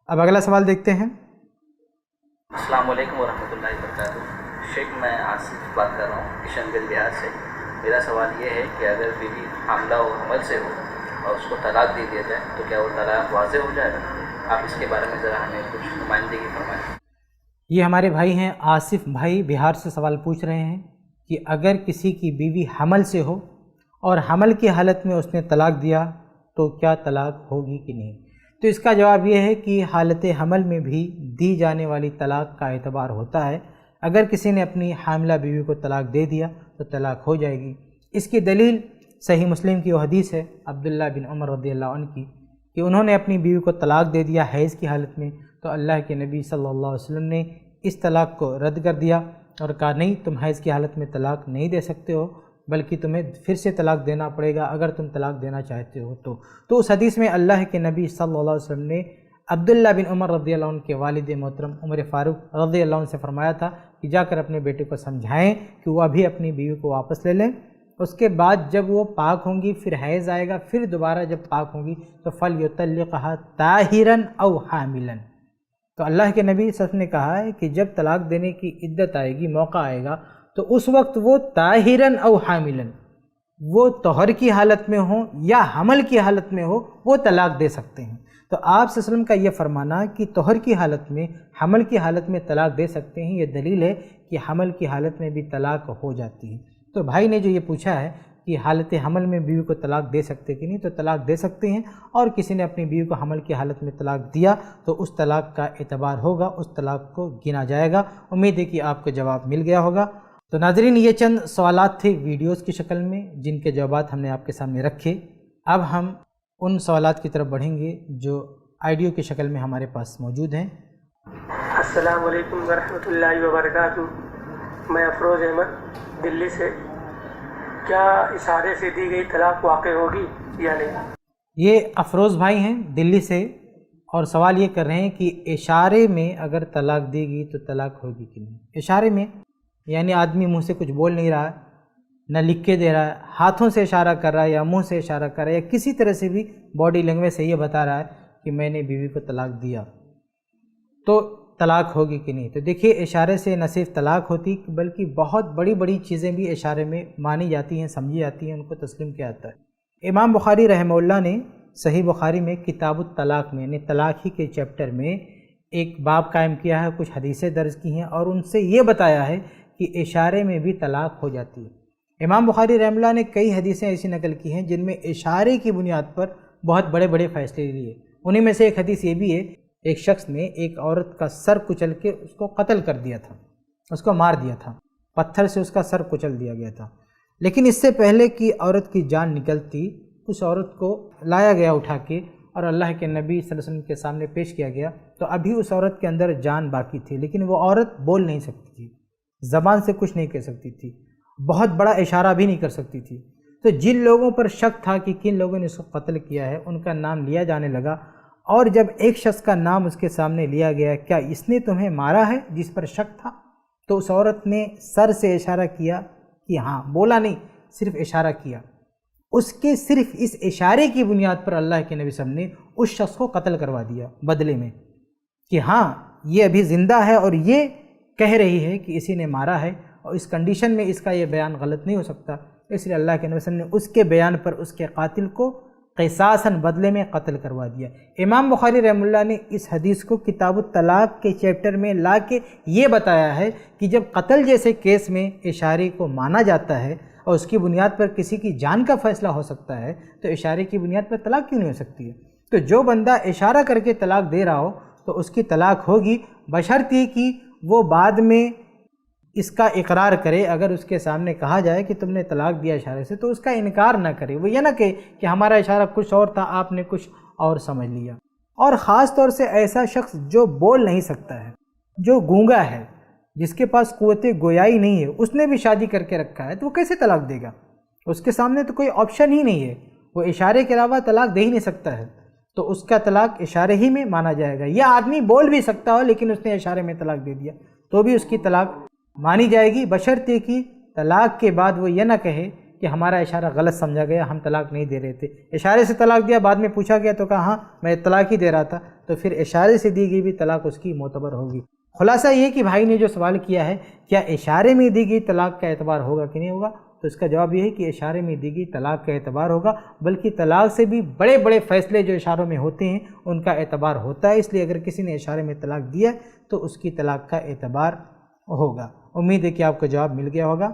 اب اگلا سوال دیکھتے ہیں۔ السلام علیکم ورحمۃ اللہ وبرکاتہ۔ شیخ میں آصف بات کر رہا ہوں کشن گنج بہار سے۔ میرا سوال یہ ہے کہ اگر بیوی حاملہ و حمل سے ہو اور اس کو طلاق دے دیا جائے تو کیا وہ طلاق واضح ہو جائے گا؟ آپ اس کے بارے میں ذرا ہمیں کچھ نمائندگی فرمائیں۔ یہ ہمارے بھائی ہیں آصف بھائی بہار سے سوال پوچھ رہے ہیں کہ اگر کسی کی بیوی حمل سے ہو اور حمل کی حالت میں اس نے طلاق دیا تو کیا طلاق ہوگی کہ نہیں؟ تو اس کا جواب یہ ہے کہ حالت حمل میں بھی دی جانے والی طلاق کا اعتبار ہوتا ہے۔ اگر کسی نے اپنی حاملہ بیوی کو طلاق دے دیا تو طلاق ہو جائے گی۔ اس کی دلیل صحیح مسلم کی وہ حدیث ہے عبداللہ بن عمر رضی اللہ عنہ کی کہ انہوں نے اپنی بیوی کو طلاق دے دیا حیض کی حالت میں، تو اللہ کے نبی صلی اللہ علیہ وسلم نے اس طلاق کو رد کر دیا اور کہا نہیں، تم حیض کی حالت میں طلاق نہیں دے سکتے ہو، بلکہ تمہیں پھر سے طلاق دینا پڑے گا اگر تم طلاق دینا چاہتے ہو تو اس حدیث میں اللہ کے نبی صلی اللہ علیہ وسلم نے عبداللہ بن عمر رضی اللہ عنہ کے والد محترم عمر فاروق رضی اللہ عنہ سے فرمایا تھا کہ جا کر اپنے بیٹے کو سمجھائیں کہ وہ ابھی اپنی بیوی کو واپس لے لیں، اس کے بعد جب وہ پاک ہوں گی پھر حیض آئے گا، پھر دوبارہ جب پاک ہوں گی تو فَلْيُطَلِّقْهَا طَاهِرًا أَوْ حَامِلًا۔ تو اللہ کے نبی صلی اللہ علیہ وسلم نے کہا ہے کہ جب طلاق دینے کی عدت آئے گی، موقع آئے گا، تو اس وقت وہ طاہراً او حاملاً، وہ طہر کی حالت میں ہوں یا حمل کی حالت میں ہو، وہ طلاق دے سکتے ہیں۔ تو آپ صلی اللہ علیہ وسلم کا یہ فرمانا کہ طہر کی حالت میں حمل کی حالت میں طلاق دے سکتے ہیں، یہ دلیل ہے کہ حمل کی حالت میں بھی طلاق ہو جاتی ہے۔ تو بھائی نے جو یہ پوچھا ہے کہ حالت حمل میں بیوی کو طلاق دے سکتے کہ نہیں، تو طلاق دے سکتے ہیں، اور کسی نے اپنی بیوی کو حمل کی حالت میں طلاق دیا تو اس طلاق کا اعتبار ہوگا، اس طلاق کو گنا جائے گا۔ امید ہے کہ آپ کو جواب مل گیا ہوگا۔ تو ناظرین، یہ چند سوالات تھے ویڈیوز کی شکل میں جن کے جوابات ہم نے آپ کے سامنے رکھے۔ اب ہم ان سوالات کی طرف بڑھیں گے جو آڈیو کی شکل میں ہمارے پاس موجود ہیں۔ السلام علیکم ورحمۃ اللہ وبرکاتہ۔ میں افروز احمد دلی سے۔ کیا اشارے سے دی گئی طلاق واقع ہوگی یا نہیں؟ یہ افروز بھائی ہیں دلی سے، اور سوال یہ کر رہے ہیں کہ اشارے میں اگر طلاق دی گئی تو طلاق ہوگی کہ نہیں۔ اشارے میں یعنی آدمی منہ سے کچھ بول نہیں رہا ہے، نہ لکھ کے دے رہا ہے، ہاتھوں سے اشارہ کر رہا ہے یا منہ سے اشارہ کر رہا ہے یا کسی طرح سے بھی باڈی لینگویج سے یہ بتا رہا ہے کہ میں نے بیوی کو طلاق دیا، تو طلاق ہوگی کہ نہیں۔ تو دیکھیے، اشارے سے نہ صرف طلاق ہوتی بلکہ بہت بڑی بڑی چیزیں بھی اشارے میں مانی جاتی ہیں، سمجھی جاتی ہیں، ان کو تسلیم کیا جاتا ہے۔ امام بخاری رحمہ اللہ نے صحیح بخاری میں کتاب الطلاق میں یعنی طلاق ہی کے چیپٹر میں ایک باب قائم کیا ہے، کچھ حدیثیں درج کی ہیں اور ان سے یہ بتایا ہے کہ اشارے میں بھی طلاق ہو جاتی ہے۔ امام بخاری رحمہ اللہ نے کئی حدیثیں ایسی نقل کی ہیں جن میں اشارے کی بنیاد پر بہت بڑے بڑے فیصلے لیے۔ انہی میں سے ایک حدیث یہ بھی ہے، ایک شخص نے ایک عورت کا سر کچل کے اس کو قتل کر دیا تھا، اس کو مار دیا تھا، پتھر سے اس کا سر کچل دیا گیا تھا، لیکن اس سے پہلے کہ عورت کی جان نکلتی اس عورت کو لایا گیا اٹھا کے اور اللہ کے نبی صلی اللہ علیہ وسلم کے سامنے پیش کیا گیا، تو ابھی اس عورت کے اندر جان باقی تھی، لیکن وہ عورت بول نہیں سکتی تھی، زبان سے کچھ نہیں کہہ سکتی تھی، بہت بڑا اشارہ بھی نہیں کر سکتی تھی۔ تو جن لوگوں پر شک تھا کہ کن لوگوں نے اس کو قتل کیا ہے، ان کا نام لیا جانے لگا، اور جب ایک شخص کا نام اس کے سامنے لیا گیا، کیا اس نے تمہیں مارا ہے، جس پر شک تھا، تو اس عورت نے سر سے اشارہ کیا کہ ہاں، بولا نہیں، صرف اشارہ کیا۔ اس کے صرف اس اشارے کی بنیاد پر اللہ کے نبی صلی اللہ علیہ وسلم نے اس شخص کو قتل کروا دیا بدلے میں، کہ ہاں یہ ابھی زندہ ہے اور یہ کہہ رہی ہے کہ اسی نے مارا ہے، اور اس کنڈیشن میں اس کا یہ بیان غلط نہیں ہو سکتا، اس لیے اللہ کے نبی صلی اللہ علیہ وسلم نے اس کے بیان پر اس کے قاتل کو قصاصاً بدلے میں قتل کروا دیا۔ امام بخاری رحمہ اللہ نے اس حدیث کو کتاب الطلاق کے چیپٹر میں لا کے یہ بتایا ہے کہ جب قتل جیسے کیس میں اشارے کو مانا جاتا ہے اور اس کی بنیاد پر کسی کی جان کا فیصلہ ہو سکتا ہے، تو اشارے کی بنیاد پر طلاق کیوں نہیں ہو سکتی ہے؟ تو جو بندہ اشارہ کر کے طلاق دے رہا ہو تو اس کی طلاق ہوگی، بشرطیہ کہ وہ بعد میں اس کا اقرار کرے۔ اگر اس کے سامنے کہا جائے کہ تم نے طلاق دیا اشارے سے، تو اس کا انکار نہ کرے، وہ یہ نہ کہے کہ ہمارا اشارہ کچھ اور تھا، آپ نے کچھ اور سمجھ لیا۔ اور خاص طور سے ایسا شخص جو بول نہیں سکتا ہے، جو گونگا ہے، جس کے پاس قوت گویائی نہیں ہے، اس نے بھی شادی کر کے رکھا ہے، تو وہ کیسے طلاق دے گا؟ اس کے سامنے تو کوئی آپشن ہی نہیں ہے، وہ اشارے کے علاوہ طلاق دے ہی نہیں سکتا ہے، تو اس کا طلاق اشارے ہی میں مانا جائے گا۔ یا آدمی بول بھی سکتا ہو لیکن اس نے اشارے میں طلاق دے دیا تو بھی اس کی طلاق مانی جائے گی، بشرطیہ کہ طلاق کے بعد وہ یہ نہ کہے کہ ہمارا اشارہ غلط سمجھا گیا، ہم طلاق نہیں دے رہے تھے، اشارے سے طلاق دیا، بعد میں پوچھا گیا تو کہا ہاں میں طلاق ہی دے رہا تھا، تو پھر اشارے سے دی گئی بھی طلاق اس کی معتبر ہوگی۔ خلاصہ یہ کہ بھائی نے جو سوال کیا ہے کیا اشارے میں دی گئی طلاق کا اعتبار ہوگا کہ نہیں ہوگا، تو اس کا جواب یہ ہے کہ اشارے میں دی گئی طلاق کا اعتبار ہوگا، بلکہ طلاق سے بھی بڑے بڑے فیصلے جو اشاروں میں ہوتے ہیں ان کا اعتبار ہوتا ہے، اس لیے اگر کسی نے اشارے میں طلاق دیا تو اس کی طلاق کا اعتبار ہوگا۔ امید ہے کہ آپ کو جواب مل گیا ہوگا۔